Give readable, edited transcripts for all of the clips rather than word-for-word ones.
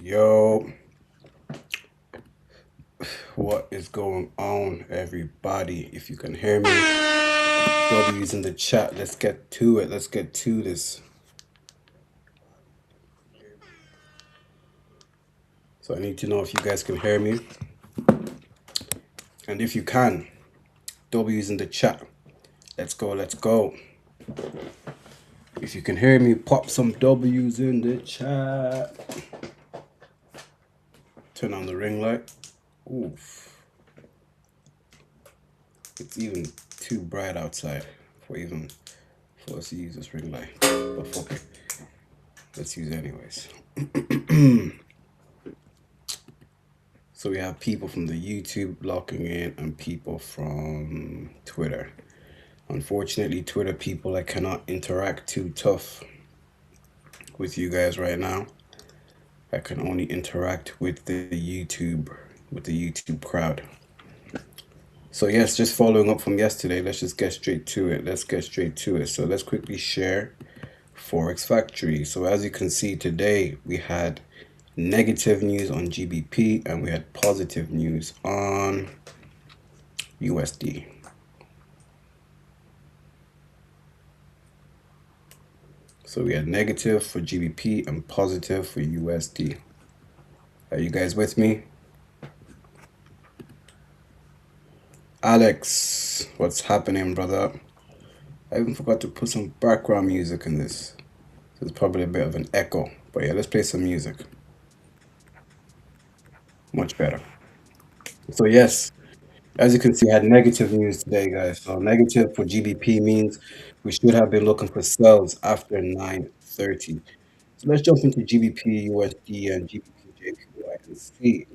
Yo. What is going on, everybody? If you can hear me, W's in the chat. Let's get to it. Let's get to this. So I need to know if you guys can hear me. And if you can, W's in the chat. Let's go. If you can hear me, pop some W's in the chat. turn on the ring light. Oof. It's even too bright outside for us to use this ring light. But fuck it. Let's use it anyways. So we have people from the YouTube locking in and people from Twitter. Unfortunately, Twitter people, I cannot interact too tough with you guys right now. I can only interact with the YouTube crowd. So yes, just following up from yesterday, let's just get straight to it. So let's quickly share Forex Factory. So as you can see today, we had negative news on GBP and we had positive news on USD. So we had negative for GBP and positive for USD. Are you guys with me? Alex, what's happening, brother? I even forgot to put some background music in this. There's probably a bit of an echo. But yeah, let's play some music. Much better. So yes, as you can see, I had negative news today, guys. So negative for GBP means we should have been looking for sells after 9:30. So let's jump into GBP, USD, and GBPJPY and see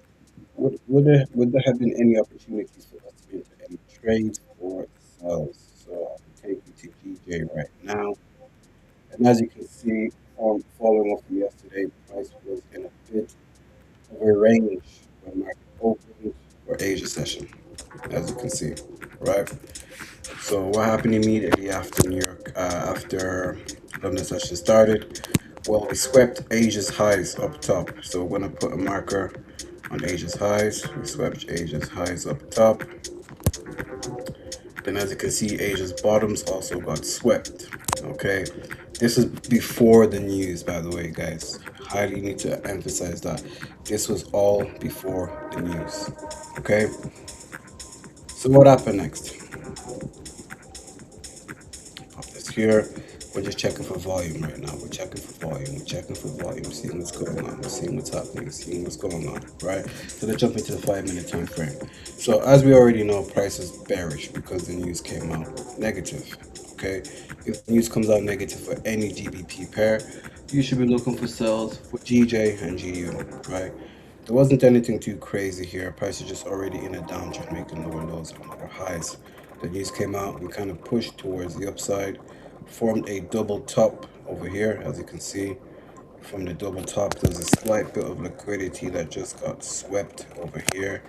would there have been any opportunities for us to enter any trades or sells. So I'll take you to GJ right now. And as you can see, following up from yesterday, price was in a bit of a range when market opened for Asia session, as you can see, right? So what happened immediately after after London session started? Well, we swept Asia's highs up top. So we're gonna put a marker on Asia's highs. We swept Asia's highs up top. Then as you can see, Asia's bottoms also got swept. Okay, this is before the news, by the way, guys. Highly need to emphasize that this was all before the news. Okay, so what happened next? Pop this here. We're just checking for volume right now. We're checking for volume. We're checking for volume. Seeing what's going on. We're seeing what's happening. Seeing what's going on. Right. So let's jump into the 5-minute time frame. So as we already know, price is bearish because the news came out negative. Okay. If the news comes out negative for any GBP pair, you should be looking for sells for GJ and GU. Right. There wasn't anything too crazy here. Price is just already in a downtrend, making lower lows and lower highs. The news came out. We kind of pushed towards the upside. Formed a double top over here, as you can see. From the double top, there's a slight bit of liquidity that just got swept over here.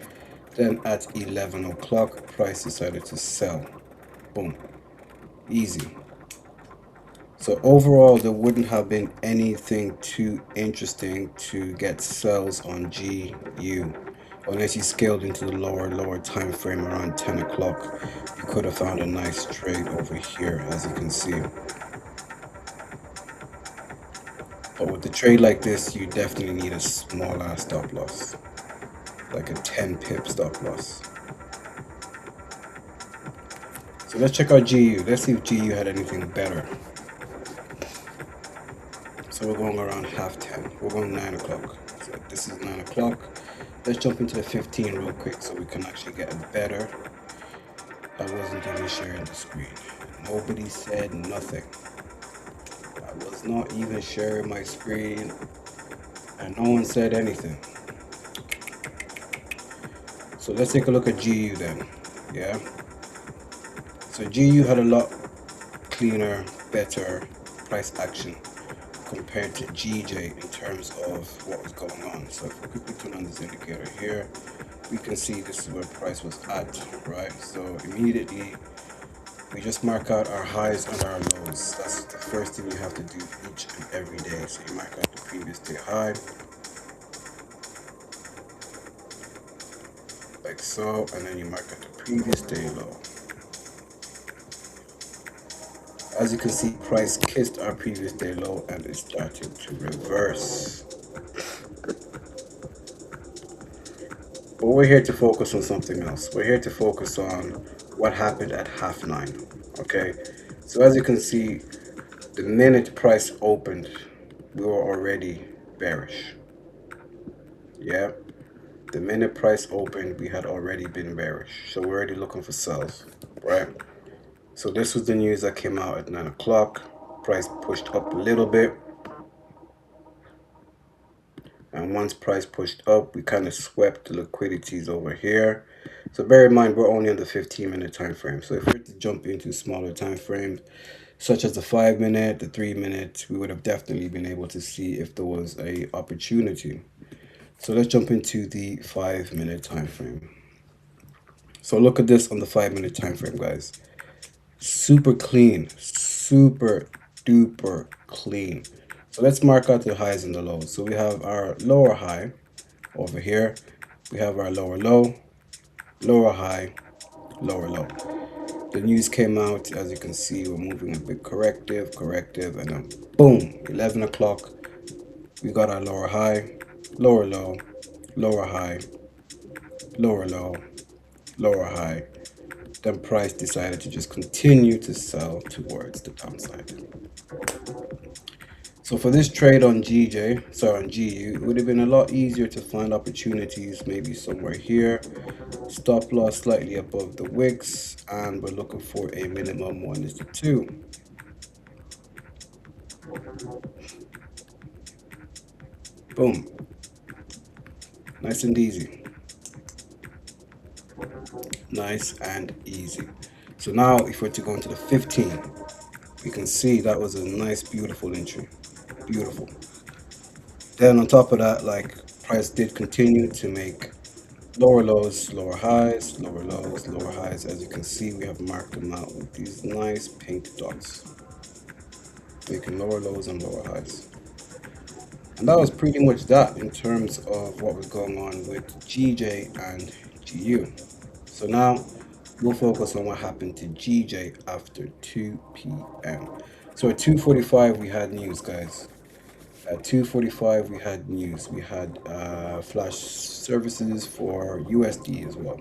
Then at 11 o'clock, price decided to sell. Boom. Easy. So overall, there wouldn't have been anything too interesting to get sells on GU. Unless you scaled into the lower time frame around 10 o'clock, you could have found a nice trade over here, as you can see. But with a trade like this, you definitely need a small ass stop loss, like a 10 pip stop loss. So let's check out GU. Let's see if GU had anything better. So we're going around 10:30. We're going 9 o'clock. So this is 9 o'clock. Let's jump into the 15 real quick so we can actually get a better. I wasn't even sharing the screen. Nobody said nothing. I was not even sharing my screen and no one said anything. So let's take a look at GU then. Yeah. So GU had a lot cleaner, better price action compared to GJ in terms of what was going on. So if we quickly turn on this indicator here, we can see this is where price was at, right? So immediately we just mark out our highs and our lows. That's the first thing you have to do each and every day. So you mark out the previous day high, like so, and then you mark out the previous day low. As you can see, price kissed our previous day low and it started to reverse. But we're here to focus on something else. We're here to focus on what happened at 9:30. Okay, so as you can see, the minute price opened, we were already bearish. Yeah. The minute price opened, we had already been bearish. So we're already looking for sells, right? So this was the news that came out at 9 o'clock. Price pushed up a little bit. And once price pushed up, we kind of swept the liquidities over here. So bear in mind, we're only on the 15-minute time frame. So if we were to jump into smaller time frames, such as the 5-minute, the 3-minute, we would have definitely been able to see if there was a opportunity. So let's jump into the 5-minute time frame. So look at this on the 5-minute time frame, guys. Super clean, super duper clean. So let's mark out the highs and the lows. So we have our lower high over here. We have our lower low, lower high, lower low. The news came out, as you can see, we're moving a bit corrective, and then boom, 11 o'clock, we got our lower high, lower low, lower high, lower low, lower high. Then price decided to just continue to sell towards the downside. So for this trade on GU, it would have been a lot easier to find opportunities maybe somewhere here. Stop loss slightly above the wicks, and we're looking for a minimum 1:2. Boom. Nice and easy. Nice and easy. So now if we're to go into the 15, we can see that was a nice, beautiful entry. Beautiful. Then on top of that, like, price did continue to make lower lows, lower highs, lower lows, lower highs. As you can see, we have marked them out with these nice pink dots, making lower lows and lower highs. And that was pretty much that in terms of what was going on with GJ and GU. So now we'll focus on what happened to GJ after 2 p.m. So at 2:45 we had news, guys. At 2:45 we had news. We had flash services for USD as well.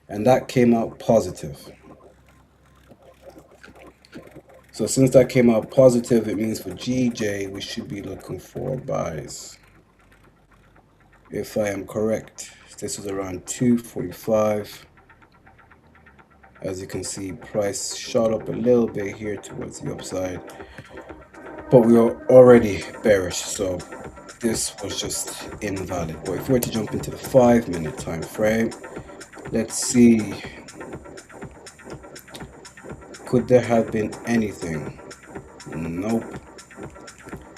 And that came out positive. So since that came out positive, it means for GJ we should be looking for buys. If I am correct, this was around 2:45. As you can see, price shot up a little bit here towards the upside, but we are already bearish, so this was just invalid. But if we were to jump into the 5-minute time frame, let's see, could there have been anything? Nope.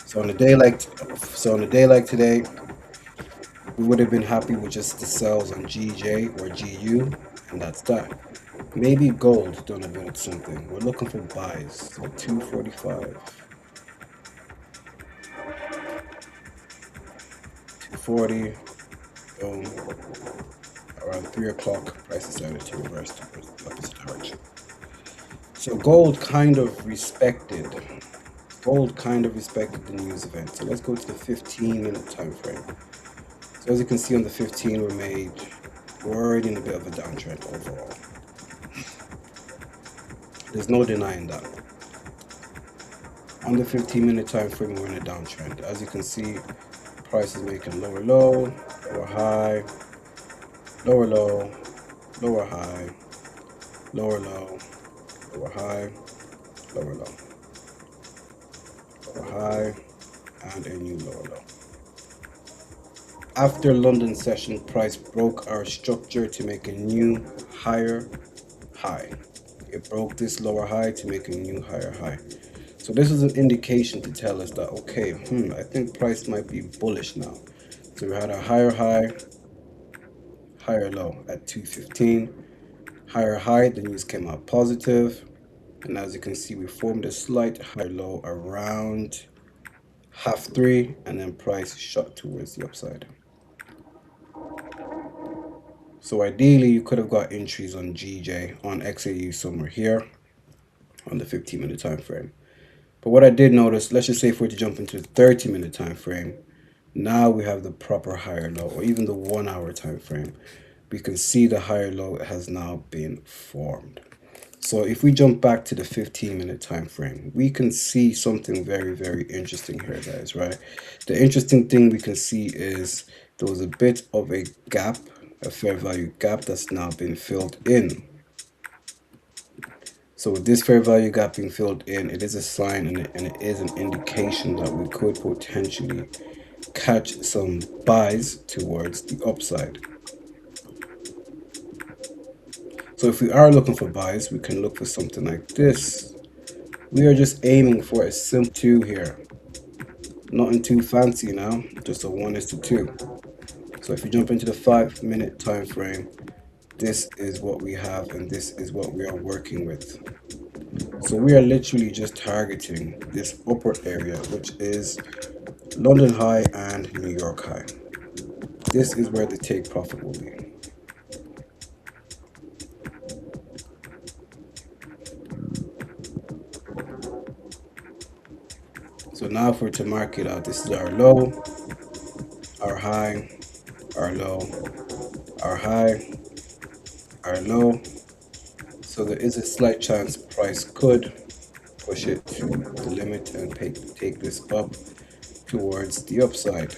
So on a day like today, we would have been happy with just the sells on GJ or GU, and that's that. Maybe gold done a bit of something. We're looking for buys. So 2:45, 2:40, boom. Around 3 o'clock, price decided to reverse towards the opposite direction. So gold kind of respected the news event. So let's go to the 15-minute time frame. So as you can see on the 15, we're already in a bit of a downtrend overall. There's no denying that. On the 15-minute time frame, we're in a downtrend. As you can see, price is making lower low, lower high, lower low, lower high, lower low, lower high, lower low, lower high, and a new lower low. After London session, price broke our structure to make a new higher high. It broke this lower high to make a new higher high. So this is an indication to tell us that, okay, I think price might be bullish now. So we had a higher high, higher low at 2:15, higher high, the news came out positive. And as you can see, we formed a slight higher low around 2:30, and then price shot towards the upside. So ideally, you could have got entries on GJ, on XAU somewhere here on the 15-minute time frame. But what I did notice, let's just say if we're to jump into the 30-minute time frame, now we have the proper higher low, or even the 1-hour time frame. We can see the higher low has now been formed. So if we jump back to the 15-minute time frame, we can see something very, very interesting here, guys, right? The interesting thing we can see is there was a bit of a gap, a fair value gap that's now been filled in. So with this fair value gap being filled in, it is a sign and it is an indication that we could potentially catch some buys towards the upside. So if we are looking for buys, we can look for something like this. We are just aiming for a simple 2 here. Nothing too fancy now, just a 1:2. So if you jump into the 5-minute time frame, this is what we have and this is what we are working with. So we are literally just targeting this upper area, which is London high and New York high. This is where the take profit will be. So now if we're to mark it out, this is our low, our high, our low, our high, our low. So there is a slight chance price could push it to the limit and take this up towards the upside.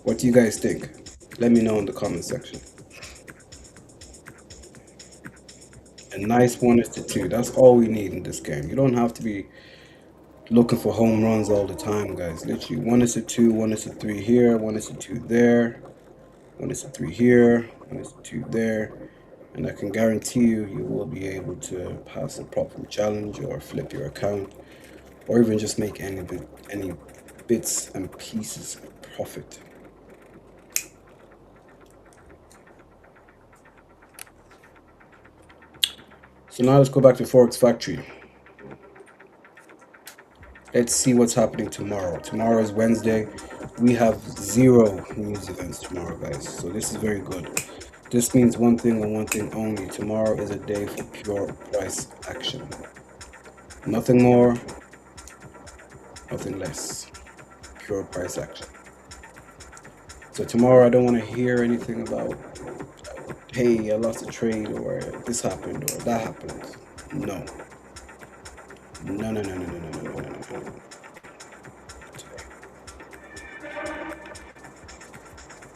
What do you guys think? Let me know in the comment section. A nice 1:2. That's all we need in this game. You don't have to be looking for home runs all the time, guys. Literally 1:2, 1:3 here, 1:2 there, 1:3 here, 1:2 there, and I can guarantee you, you will be able to pass a profit challenge or flip your account, or even just make any bits and pieces of profit. So now let's go back to Forex Factory. Let's see what's happening tomorrow. Tomorrow is Wednesday. We have 0 news events tomorrow, guys. So this is very good. This means one thing and one thing only. Tomorrow is a day for pure price action. Nothing more, nothing less. Pure price action. So tomorrow I don't want to hear anything about, hey, I lost a trade, or this happened, or that happened. No. No, no, no, no, no, no, no, no, no, no.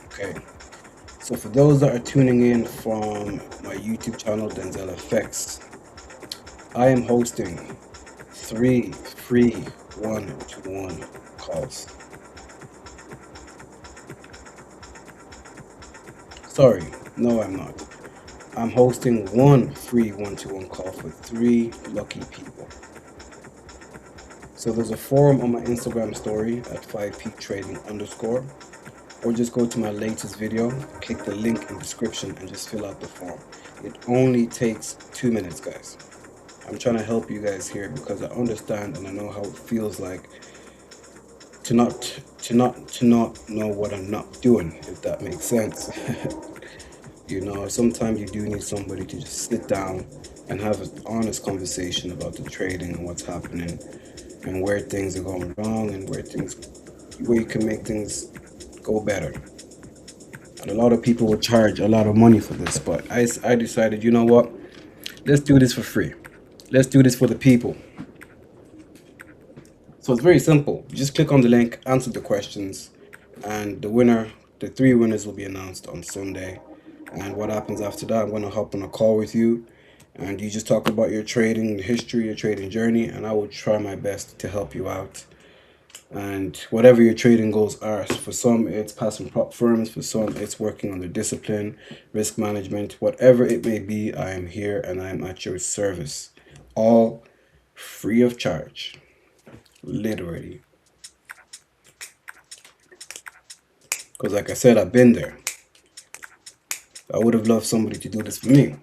Okay. So for those that are tuning in from my YouTube channel, Denzel Effects, I am hosting 3 free 1-to-1 calls. Sorry, no I'm not. I'm hosting 1 free 1-to-1 call for 3 lucky people. So there's a forum on my Instagram story at 5peaktrading_, or just go to my latest video, click the link in the description and just fill out the form. It only takes 2 minutes, guys. I'm trying to help you guys here because I understand and I know how it feels like to not know what I'm not doing, if that makes sense. You know, sometimes you do need somebody to just sit down and have an honest conversation about the trading and what's happening and where things are going wrong and where you can make things go better. And a lot of people will charge a lot of money for this, but I decided, you know what, let's do this for free. Let's do this for the people. So it's very simple. You just click on the link, answer the questions, and the 3 winners will be announced on Sunday. And what happens after that, I'm going to hop on a call with you and you just talk about your trading history, your trading journey, and I will try my best to help you out. And whatever your trading goals are, for some it's passing prop firms, for some it's working on their discipline, risk management, whatever it may be, I am here and I am at your service. All free of charge, literally. Because like I said, I've been there. I would have loved somebody to do this for me.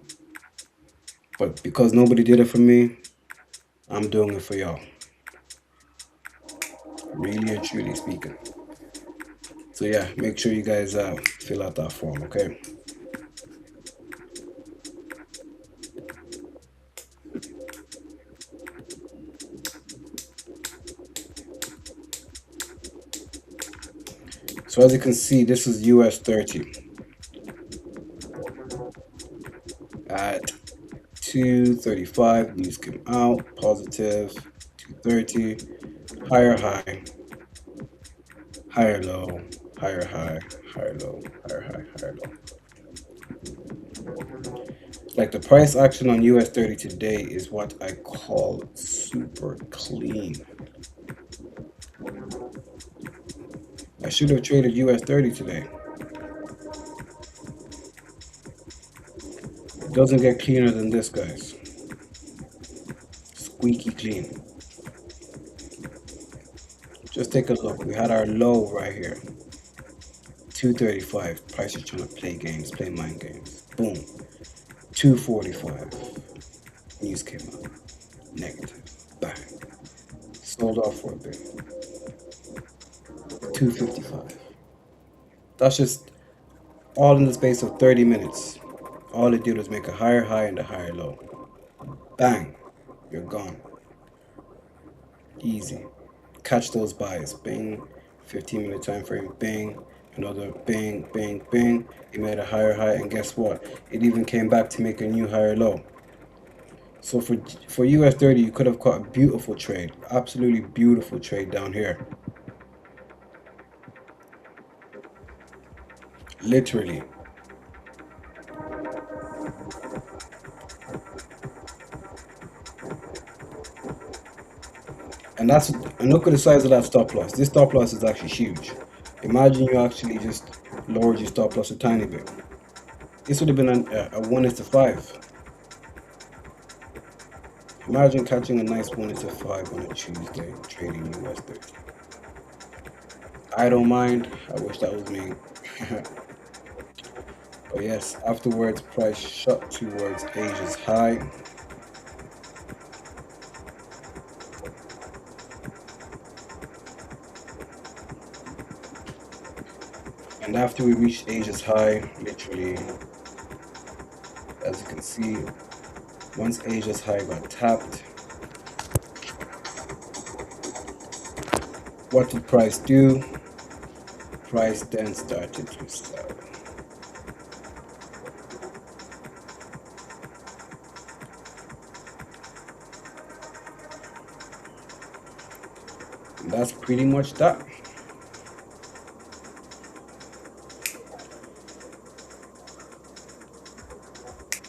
But because nobody did it for me, I'm doing it for y'all. Really and truly speaking. So yeah, make sure you guys fill out that form, okay? So as you can see, this is US 30 at 235. News came out positive. 230 higher high, higher low, higher high, higher low, higher high, higher low. Like the price action on US 30 today is what I call super clean. I should have traded US 30 today. It doesn't get cleaner than this, guys. Squeaky clean. Just take a look. We had our low right here. 235. Price is trying to play games, play mind games. Boom. 245. News came out. Negative. Bang. Sold off for a bit. 255. That's just all in the space of 30 minutes. All it did was make a higher high and a higher low. Bang. You're gone. Easy. Catch those buys. Bing. 15-minute time frame. Bing. Another bing, bing, bing. It made a higher high, and guess what? It even came back to make a new higher low. So for US 30, you could have caught a beautiful trade, absolutely beautiful trade down here. Literally. And look at the size of that stop loss. This stop loss is actually huge. Imagine you actually just lowered your stop loss a tiny bit. This would have been a 1:5. Imagine catching a nice 1:5 on a Tuesday trading US 30. I don't mind. I wish that was me. But yes, afterwards, price shot towards Asia's high. And after we reached Asia's high, literally, as you can see, once Asia's high got tapped, what did price do? Price then started to sell. And that's pretty much that.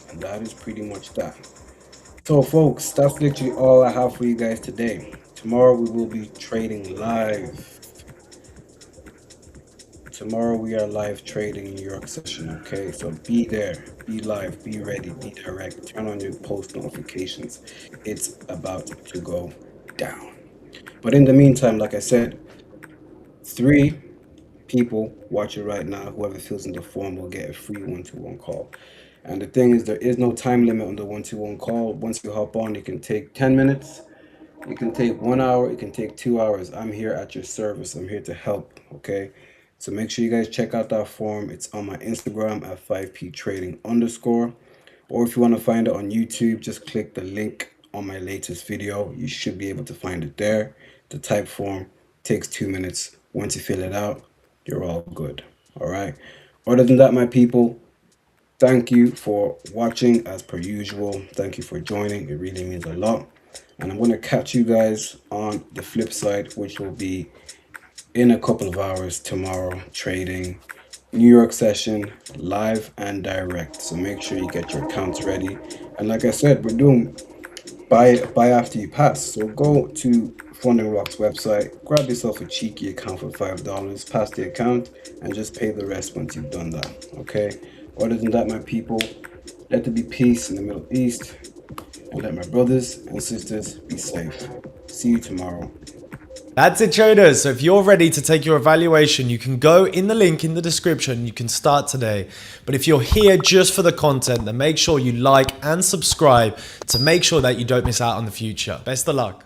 And that is pretty much that. So folks, that's literally all I have for you guys today. Tomorrow we will be trading live. Tomorrow we are live trading New York session, okay? So be there, be live, be ready, be direct, turn on your post notifications. It's about to go down. But in the meantime, like I said, 3 people watching right now, whoever fills in the form will get a free 1-to-1 call. And the thing is, there is no time limit on the 1-to-1 call. Once you hop on, you can take 10 minutes, you can take 1 hour, you can take 2 hours. I'm here at your service. I'm here to help, okay? So make sure you guys check out that form. It's on my Instagram at 5ptrading_. Or if you want to find it on YouTube, just click the link on my latest video. You should be able to find it there. The type form takes 2 minutes. Once you fill it out, you're all good. All right. Other than that, my people, thank you for watching as per usual. Thank you for joining. It really means a lot. And I'm going to catch you guys on the flip side, which will be in a couple of hours tomorrow, trading New York session live and direct. So make sure you get your accounts ready. And like I said, we're doing buy after you pass. So go to FundingRock's website, grab yourself a cheeky account for $5, pass the account, and just pay the rest once you've done that. Okay. Other than that, my people, let there be peace in the Middle East, and let my brothers and sisters be safe. See you tomorrow. That's it, traders. So if you're ready to take your evaluation, you can go in the link in the description. You can start today. But if you're here just for the content, then make sure you like and subscribe to make sure that you don't miss out on the future. Best of luck.